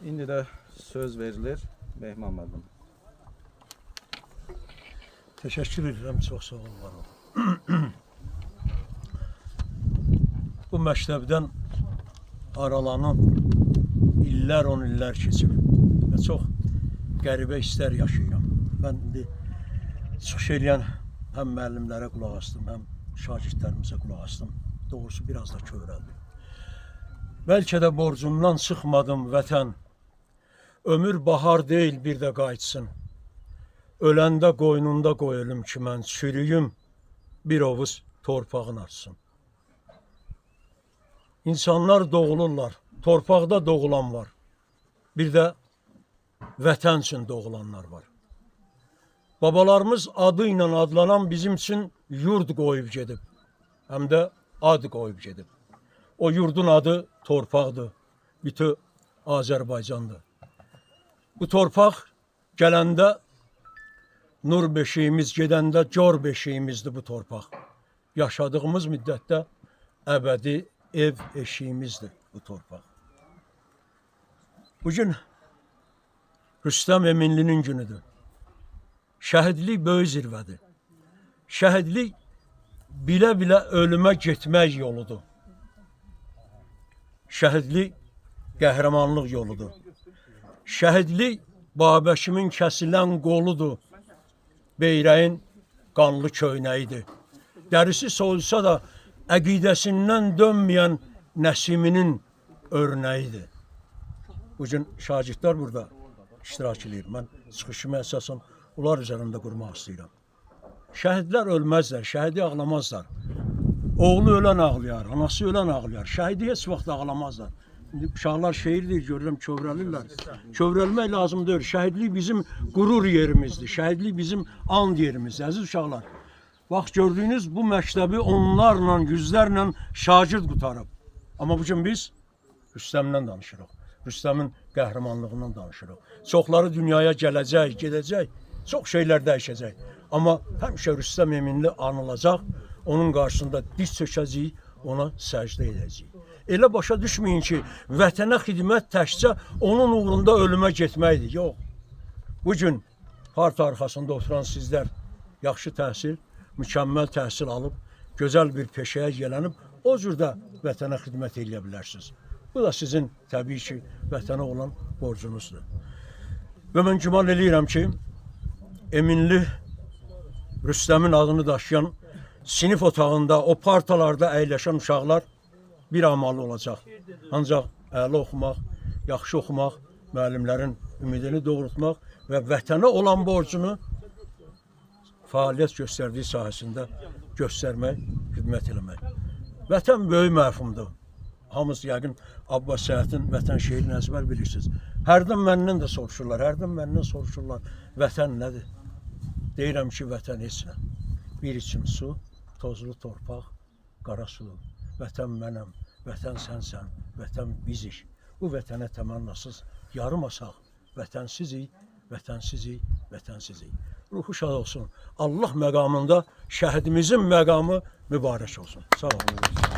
İndi də söz verilir Mehman müəllim. Teşekkür ederim, çok sağ olun, var olun. Bu məktəbdən aralanıb illər, 10 illər keçib və çox qəribə hisslər yaşayıram. Mən indi çıxış eləyən həm müəllimlərə qulaq astım, həm şagirdlərimizə qulaq astım. Doğrusu biraz da kövrəldim. Bəlkə də borcumdan çıxmadım vətən. Ömür bahar deyil, bir də qayıtsın. Öləndə qoynunda qoyulum ki, mən çürüyüm, bir ovuz torpağın açsın. İnsanlar doğulurlar, torpaqda doğulan var. Bir də vətən üçün doğulanlar var. Babalarımız adı ilə adlanan bizim üçün yurd qoyub gedib. Həm də ad qoyub gedib. O yurdun adı torpaqdır, bütün Azərbaycandır. Bu torpaq gələndə nur beşiyimiz, gedəndə cor beşiyimizdir bu torpaq. Yaşadığımız müddətdə əbədi ev eşiyimizdir bu torpaq. Bugün Rüstəm Eminlinin günüdür. Şəhidlik böyük zirvədir. Şəhidlik bilə-bilə ölümə getmək yoludur. Şəhidlik qəhrəmanlıq yoludur. Şəhidlik Babəkimin kəsilən qoludur. Beyrəyin qanlı köynəyidir. Dərisi soyulsa da əqidəsindən dönməyən Nəsiminin örnəyidir. Bugün şagirdlər burada iştirak edir. Mən çıxışımı əsasən onlar üzərində qurmaq istəyirəm. Şəhidlər ölməzlər, şəhidi ağlamazlar. Oğlu ölən ağlayar, anası ölən ağlayar. Şəhidi heç vaxt ağlamazlar. Uşaqlar şehir deyir, görürəm, kövrəlirlər. Kövrəlmək lazım deyil. Şəhidlik bizim qurur yerimizdir. Şəhidlik bizim and yerimizdir. Əziz uşaqlar, bax gördüyünüz bu məktəbi onlarla, yüzlərlə şagird qutarıb. Amma bugün biz Rüstəmdən danışırıq. Rüstəmin qəhrəmanlığından danışırıq. Çoxları dünyaya gələcək, gedəcək, çox şeylər dəyişəcək. Amma həmişə Rüstəm Eminli anılacaq, onun qarşısında diz çökəcəyik, ona səcdə edəcəyik. Elə başa düşməyin ki, vətənə xidmət təkcə onun uğrunda ölümə getməkdir. Yox. Bugün parta arxasında oturan sizlər yaxşı təhsil, mükəmməl təhsil alıb, gözəl bir peşəyə gələnib, o cürdə vətənə xidmət edə bilərsiniz. Bu da sizin təbii ki, vətənə olan borcunuzdur. Və mən güman eləyirəm ki, Eminli Rüstəmin adını daşıyan sinif otağında, o partalarda əyləşən uşaqlar bir amalı olacaq. Ancaq əli oxumaq, yaxşı oxumaq, müəllimlərin ümidini doğrultmaq və vətənə olan borcunu fəaliyyət göstərdiyi sahəsində göstərmək, xidmət eləmək. Vətən böyük məfhumdur. Hamınız yəqin Abbas Səhətin vətən şeirini əzbər bilirsiniz. Hərdən məndən də soruşurlar, hərdən məndən soruşurlar, vətən nədir? Deyirəm ki, vətən heç nə. Bir içim su, tozlu torpaq, qara su. Vətən mənəm, vətən sənsən, vətən bizik. Bu vətənə təmənnasız yarımasaq, vətənsizik, vətənsizik, vətənsizik. Ruhu şad olsun. Allah məqamında şəhidimizin məqamı mübarək olsun. Sağ olun.